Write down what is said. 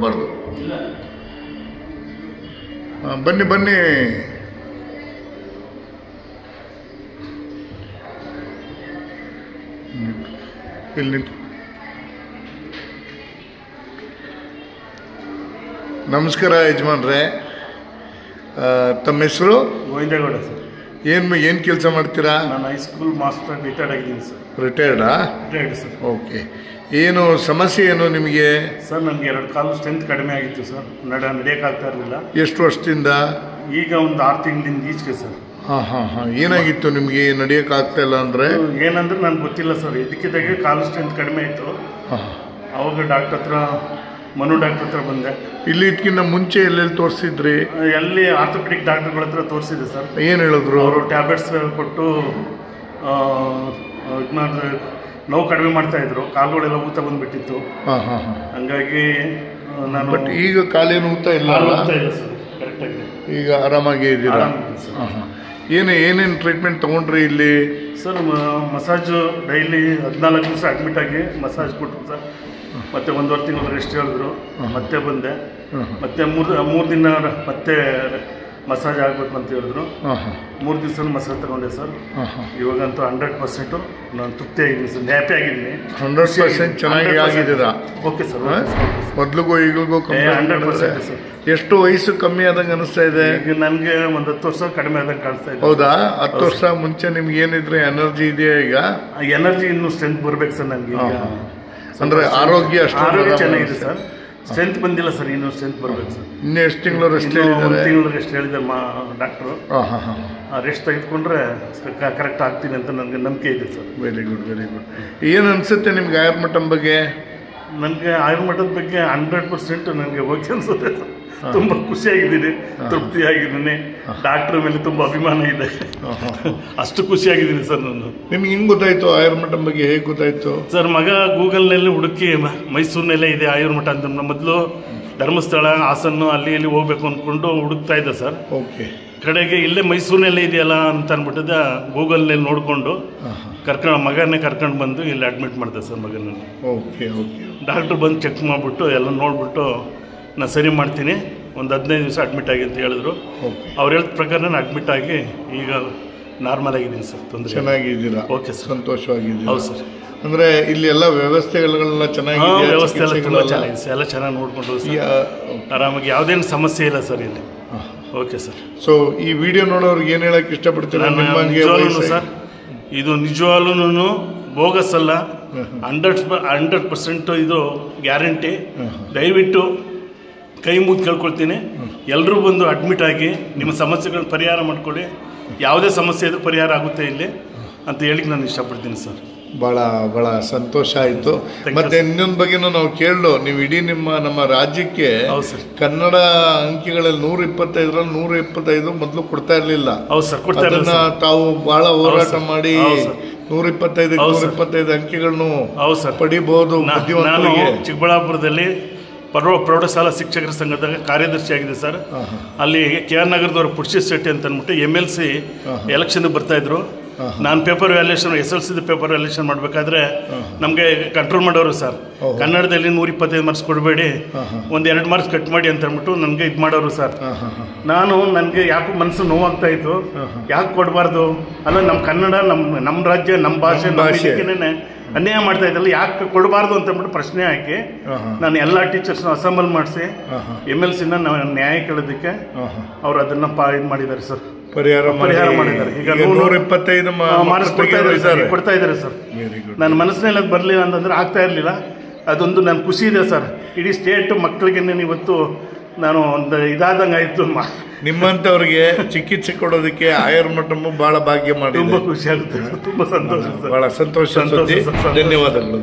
ಬಾರ್ದು ಬನ್ನಿ ಬನ್ನಿ ಇಲ್ಲಿ ನಿಂತು ನಮಸ್ಕಾರ ಯಜಮಾನ್ರೆ. ತಮ್ಮ ಹೆಸರು? ಗೋವಿಂದೇಗೌಡ ಸರ್. ಏನು ಕೆಲಸ ಮಾಡ್ತೀರಾ? ನಾನು ಹೈಸ್ಕೂಲ್ ಮಾಸ್ಟರ್ ರಿಟೈರ್ಡ್ ಆಗಿದ್ದೀನಿ ಸರ್. ರಿಟೈರ್ಡಾ? Retired sir. ಓಕೆ. ಏನು ಸಮಸ್ಯೆ ಏನು ನಿಮಗೆ? ಸರ್ ನನಗೆ 2 ಕಾಲು ಸ್ಟ್ರೆಂತ್ ಕಡಿಮೆ ಆಗಿತ್ತು ಸರ್. ನಡೆಯೋಕ್ಕಾಗ್ತಾ ಇರಲಿಲ್ಲ. ಎಷ್ಟು ವರ್ಷದಿಂದ? ಈಗ ಒಂದು 6 ತಿಂಗಳಿಂದ ಈಚೆಗೆ ಸರ್. ಹಾಂ. ಏನಾಗಿತ್ತು ನಿಮಗೆ ನಡೆಯೋಕ್ಕಾಗ್ತಾ ಇಲ್ಲ ಅಂದರೆ? ಏನಂದ್ರೆ ನನಗೆ ಗೊತ್ತಿಲ್ಲ ಸರ್. ಇದಕ್ಕಿದ್ದಾಗೆ ಕಾಲು ಸ್ಟ್ರೆಂತ್ ಕಡಿಮೆ ಇತ್ತು. ಅವಾಗ ಡಾಕ್ಟರ್ ಹತ್ರ, ಮನು ಡಾಕ್ಟರ್ ಹತ್ರ ಬಂದೆ. ಇಲ್ಲಿ ಇದಕ್ಕಿಂತ ಮುಂಚೆ ಎಲ್ಲೆಲ್ಲಿ ತೋರಿಸಿದ್ರಿ? ಎಲ್ಲಿ ಆರ್ಥೋಪೆಡಿಕ್ ಡಾಕ್ಟರ್ಗಳ ಹತ್ರ ತೋರಿಸಿದೆ ಸರ್. ಏನು ಹೇಳಿದ್ರು ಅವರು? ಟ್ಯಾಬ್ಲೆಟ್ಸ್ ಕೊಟ್ಟು ಇದು ಮಾಡಿದ್ರೆ ನೋವು ಕಡಿಮೆ ಮಾಡ್ತಾ ಇದ್ರು. ಕಾಲುಗಳೆಲ್ಲ ಊತ ಬಂದ್ಬಿಟ್ಟಿತ್ತು. ಹಂಗಾಗಿ ನಾನು ಬಟ್ ಈಗ ಕಾಲೇನು ಊತ ಇಲ್ಲ ಸರ್. ಕರೆಕ್ಟಾಗಿ ಈಗ ಆರಾಮಾಗಿ ಇದ್ದೀರಾ? ಏನೇನು ಟ್ರೀಟ್ಮೆಂಟ್ ತೊಗೊಂಡ್ರಿ ಇಲ್ಲಿ? ಸರ್ ಮಸಾಜು ಡೈಲಿ 14 ದಿವಸ ಅಡ್ಮಿಟ್ ಆಗಿ ಮಸಾಜ್ ಕೊಟ್ಟರು ಸರ್. ಮತ್ತೆ 1.5 ತಿಂಗಳು ರೆಸ್ಟ್ ಹೇಳಿದ್ರು. ಮತ್ತೆ ಬಂದೆ. ಮತ್ತೆ 3 ದಿನ ಮತ್ತೆ ಮಸಾಜ್ ಆಗಬೇಕು ಅಂತ ಹೇಳಿದ್ರು. 3 ದಿವಸ ಮಸಾಜ್ ತಗೊಂಡೆ ಸರ್. ಇವಾಗಂತೂ 100% ನಾನು ತೃಪ್ತಿ ಆಗಿದ್ದೀನಿ ಸರ್. ಹ್ಯಾಪಿ ಆಗಿದ್ದೀನಿ. 100% ಚೆನ್ನಾಗಿ ಆಗಿದ್ದೀರಾ? Okay sir. ಮೊದಲಿಗೂ ಈಗಲಿಗೂ 100% ಸರ್. ಎಷ್ಟು ವಯಸ್ಸು ಕಮ್ಮಿ ಆದಂಗೆ ಅನಿಸ್ತಾ ಇದೆ? ಈಗ ನನಗೆ ಒಂದು 10 ವರ್ಷ ಕಡಿಮೆ ಆದಂಗೆ ಕಾಣಿಸ್ತಾ ಇದೆ. ಹೌದಾ? 10 ವರ್ಷ ಮುಂಚೆ ನಿಮ್ಗೆ ಏನಿದ್ರೆ ಎನರ್ಜಿ ಇದೆಯಾ? ಈಗ ಎನರ್ಜಿ ಇನ್ನೂ ಸ್ಟ್ರೆಂತ್ ಬರ್ಬೇಕು ಸರ್ ನನಗೆ. ಅಂದ್ರೆ ಆರೋಗ್ಯ ಚೆನ್ನಾಗಿದೆ ಸರ್. ಸ್ಟ್ರೆಂತ್ ಬಂದಿಲ್ಲ ಸರ್. ಇನ್ನೂ ಸ್ಟ್ರೆಂತ್ ಬರ್ಬೇಕು ಸರ್. ಇನ್ನೂ ಎಷ್ಟು ತಿಂಗಳು ರೆಸ್ಟ್ ಹೇಳಿದ್ದಾರೆ? 1 ತಿಂಗಳು ರೆಸ್ಟ್ ಹೇಳಿದ್ದಾರೆ ಡಾಕ್ಟ್ರು. ರೆಸ್ಟ್ ತೆಗೆದುಕೊಂಡ್ರೆ ಕರೆಕ್ಟ್ ಆಗ್ತೀನಿ ಅಂತ ನನಗೆ ನಂಬಿಕೆ ಇದೆ ಸರ್. Very good. ಏನು ಅನ್ಸುತ್ತೆ ನಿಮ್ಗೆ ಆಯುರ್ಮಠಂ ಬಗ್ಗೆ? ನನಗೆ ಆಯುರ್ಮಠದ ಬಗ್ಗೆ 100% ನನಗೆ ಓಕೆ ಅನ್ಸುತ್ತೆ ಸರ್. ತುಂಬ ಖುಷಿಯಾಗಿದ್ದೀನಿ, ತೃಪ್ತಿಯಾಗಿದ್ದೀನಿ. ಡಾಕ್ಟ್ರ ಮೇಲೆ ತುಂಬ ಅಭಿಮಾನ ಇದೆ. ಅಷ್ಟು ಖುಷಿಯಾಗಿದ್ದೀನಿ ಸರ್ ನಾನು. ನಿಮ್ಗೆ ಹಿಂಗೆ ಗೊತ್ತಾಯ್ತು ಆಯುರ್ಮಠಂ ಬಗ್ಗೆ? ಹೇಗೆ ಗೊತ್ತಾಯ್ತು ಸರ್? ಮಗ ಗೂಗಲ್ನಲ್ಲಿ ಹುಡುಕಿ ಮೈಸೂರಿನಲ್ಲೇ ಇದೆ ಆಯುರ್ಮಠ ಅಂತ. ಮೊದಲು ಧರ್ಮಸ್ಥಳ, ಹಾಸನ್ನು ಅಲ್ಲಿ ಇಲ್ಲಿ ಹೋಗ್ಬೇಕು ಅಂದ್ಕೊಂಡು ಹುಡುಕ್ತಾ ಇದ್ದೆ ಸರ್. ಓಕೆ. ಕಡೆಗೆ ಇಲ್ಲೇ ಮೈಸೂರಿನಲ್ಲೇ ಇದೆಯಲ್ಲ ಅಂತ ಅಂದ್ಬಿಟ್ಟಿದ್ದ ಗೂಗಲ್ನಲ್ಲಿ ನೋಡಿಕೊಂಡು ಮಗನೇ ಕರ್ಕೊಂಡು ಬಂದು ಇಲ್ಲಿ ಅಡ್ಮಿಟ್ ಮಾಡಿದೆ ಸರ್ ಮಗನಲ್ಲಿ. ಓಕೆ. ಡಾಕ್ಟ್ರು ಬಂದು ಚೆಕ್ ಮಾಡಿಬಿಟ್ಟು ಎಲ್ಲ ನೋಡಿಬಿಟ್ಟು ನಾನು ಸರಿ ಮಾಡ್ತೀನಿ, ಒಂದು 15 ದಿವಸ ಅಡ್ಮಿಟ್ ಆಗಿ ಅಂತ ಹೇಳಿದ್ರು. ಅವ್ರು ಹೇಳಿದ ಪ್ರಕಾರ ನಾನು ಅಡ್ಮಿಟ್ ಆಗಿ ಈಗ ನಾರ್ಮಲ್ ಆಗಿದ್ದೀನಿ ಸರ್. ತೊಂದರೆ ಚೆನ್ನಾಗಿದ್ದೀರಾ? Okay sir. ಸಂತೋಷವಾಗಿದ್ದೀನಿ. ಹೌದು ಸರ್. ಅಂದರೆ ಇಲ್ಲಿ ಎಲ್ಲ ವ್ಯವಸ್ಥೆಗಳೆಲ್ಲ ಚೆನ್ನಾಗಿದೆ? ವ್ಯವಸ್ಥೆ ಎಲ್ಲ ತುಂಬ ಚೆನ್ನಾಗಿದೆ ಸರ್. ಎಲ್ಲ ಚೆನ್ನಾಗಿ ನೋಡಿಕೊಂಡು ಆರಾಮಾಗಿ ಯಾವುದೇನು ಸಮಸ್ಯೆ ಇಲ್ಲ ಸರ್ ಇಲ್ಲಿ. Okay sir. ಸೊ ಈ ವಿಡಿಯೋ ನೋಡೋರಿಗೆ ಏನು ಹೇಳಕ್ಕೆ ಇಷ್ಟಪಡ್ತೀರಾ? ಸರ್ ಇದು ನಿಜವಾಗ್ಲೂ ಬೋಗಸ್ ಅಲ್ಲ. 100% ಇದು ಗ್ಯಾರಂಟಿ. ದಯವಿಟ್ಟು ಕೈ ಮುಗಿ ಕೇಳ್ಕೊಳ್ತೀನಿ, ಎಲ್ಲರೂ ಬಂದು ಅಡ್ಮಿಟ್ ಆಗಿ ನಿಮ್ಮ ಸಮಸ್ಯೆಗಳನ್ನ ಪರಿಹಾರ ಮಾಡಿಕೊಡಿ. ಯಾವುದೇ ಸಮಸ್ಯೆ ಇದ್ರೂ ಪರಿಹಾರ ಆಗುತ್ತೆ ಇಲ್ಲಿ ಅಂತ ಹೇಳಿಕ್ಕೆ ನಾನು ಇಷ್ಟಪಡ್ತೀನಿ ಸರ್. ಭಾಳ ಸಂತೋಷ ಆಯಿತು. ಮತ್ತೆ ಇನ್ನೊಂದು ಬಗ್ಗೆನೂ ನಾವು ಕೇಳಲು, ನೀವು ಇಡೀ ನಮ್ಮ ರಾಜ್ಯಕ್ಕೆ ಕನ್ನಡ ಅಂಕಿಗಳಲ್ಲಿ 125ರಲ್ಲಿ 125 ಮೊದಲು ಕೊಡ್ತಾ ಇರಲಿಲ್ಲ. ಹೌದು ಸರ್. ಕೊಡ್ತಾ ಇರಲಿಲ್ಲ. ತಾವು ಭಾಳ ಹೋರಾಟ ಮಾಡಿ 125 ಅಂಕಿಗಳನ್ನು ಪಡಿಬಹುದು. ನಾನು ಚಿಕ್ಕಬಳ್ಳಾಪುರದಲ್ಲಿ ಪ್ರೌಢಶಾಲಾ ಶಿಕ್ಷಕರ ಸಂಘದ ಕಾರ್ಯದರ್ಶಿಯಾಗಿದೆ ಸರ್. ಅಲ್ಲಿ KR ನಗರದವರು ಪುರುಷೇಶ್ ಶೆಟ್ಟಿ ಅಂತ ಅಂದ್ಬಿಟ್ಟು MLC ಎಲೆಕ್ಷನ್ ಬರ್ತಾಯಿದ್ರು. ನಾನು paper valuation SLC paper valuation ಮಾಡಬೇಕಾದ್ರೆ ನಮಗೆ ಕಂಟ್ರೋಲ್ ಮಾಡೋರು ಸರ್. ಕನ್ನಡದಲ್ಲಿ 125 ಮಾರ್ಕ್ಸ್ ಕೊಡಬೇಡಿ, 1-2 ಮಾರ್ಕ್ಸ್ ಕಟ್ ಮಾಡಿ ಅಂತ ಅಂದ್ಬಿಟ್ಟು ನನಗೆ ಇದು ಮಾಡೋರು ಸರ್. ನನಗೆ ಯಾಕೋ ಮನಸ್ಸು ನೋವಾಗ್ತಾ ಇತ್ತು. ಯಾಕೆ ಕೊಡಬಾರ್ದು? ಅಲ್ಲ, ನಮ್ಮ ಕನ್ನಡ, ನಮ್ಮ ರಾಜ್ಯ, ನಮ್ಮ ಭಾಷೆ ಅನ್ಯಾಯ ಮಾಡ್ತಾ ಇದ್ದಲ್ಲ, ಯಾಕೆ ಕೊಡಬಾರ್ದು ಅಂತ ಅಂದ್ಬಿಟ್ಟು ಪ್ರಶ್ನೆ ಹಾಕಿ ನಾನು ಎಲ್ಲ ಟೀಚರ್ಸ್ನ ಅಸೆಂಬಲ್ ಮಾಡಿಸಿ MLCನ ನ್ಯಾಯ ಕೇಳೋದಕ್ಕೆ ಅವ್ರು ಅದನ್ನ ಇದು ಮಾಡಿದ್ದಾರೆ ಸರ್. ಪರಿಹಾರ ಮಾಡಿದ್ದಾರೆ. ಈಗ 125 ಮಾರ್ಕ್ಸ್ ಕೊಡ್ತಾ ಇದ್ದಾರೆ ಸರ್. ನನ್ನ ಮನಸ್ಸಿನಲ್ಲಿ ಅದು ಬರಲಿಲ್ಲ ಅಂತಂದ್ರೆ ಆಗ್ತಾ ಇರಲಿಲ್ಲ. ಅದೊಂದು ನನ್ನ ಖುಷಿ ಇದೆ ಸರ್. ಇಡೀ ಸ್ಟೇಟ್ ಮಕ್ಕಳಿಗೆ ಇವತ್ತು ನಾನು ಒಂದು ಇದಾದಂಗೆ ಆಯಿತು. ನಿಮ್ಮಂಥವ್ರಿಗೆ ಚಿಕಿತ್ಸೆ ಕೊಡೋದಕ್ಕೆ ಆಯುರ್ಮಠಂ ಬಹಳ ಭಾಗ್ಯ ಮಾಡಿ. ತುಂಬ ಖುಷಿ ಆಗುತ್ತೆ. ತುಂಬ ಸಂತೋಷ. ಬಹಳ ಸಂತೋಷ. ಧನ್ಯವಾದಗಳು.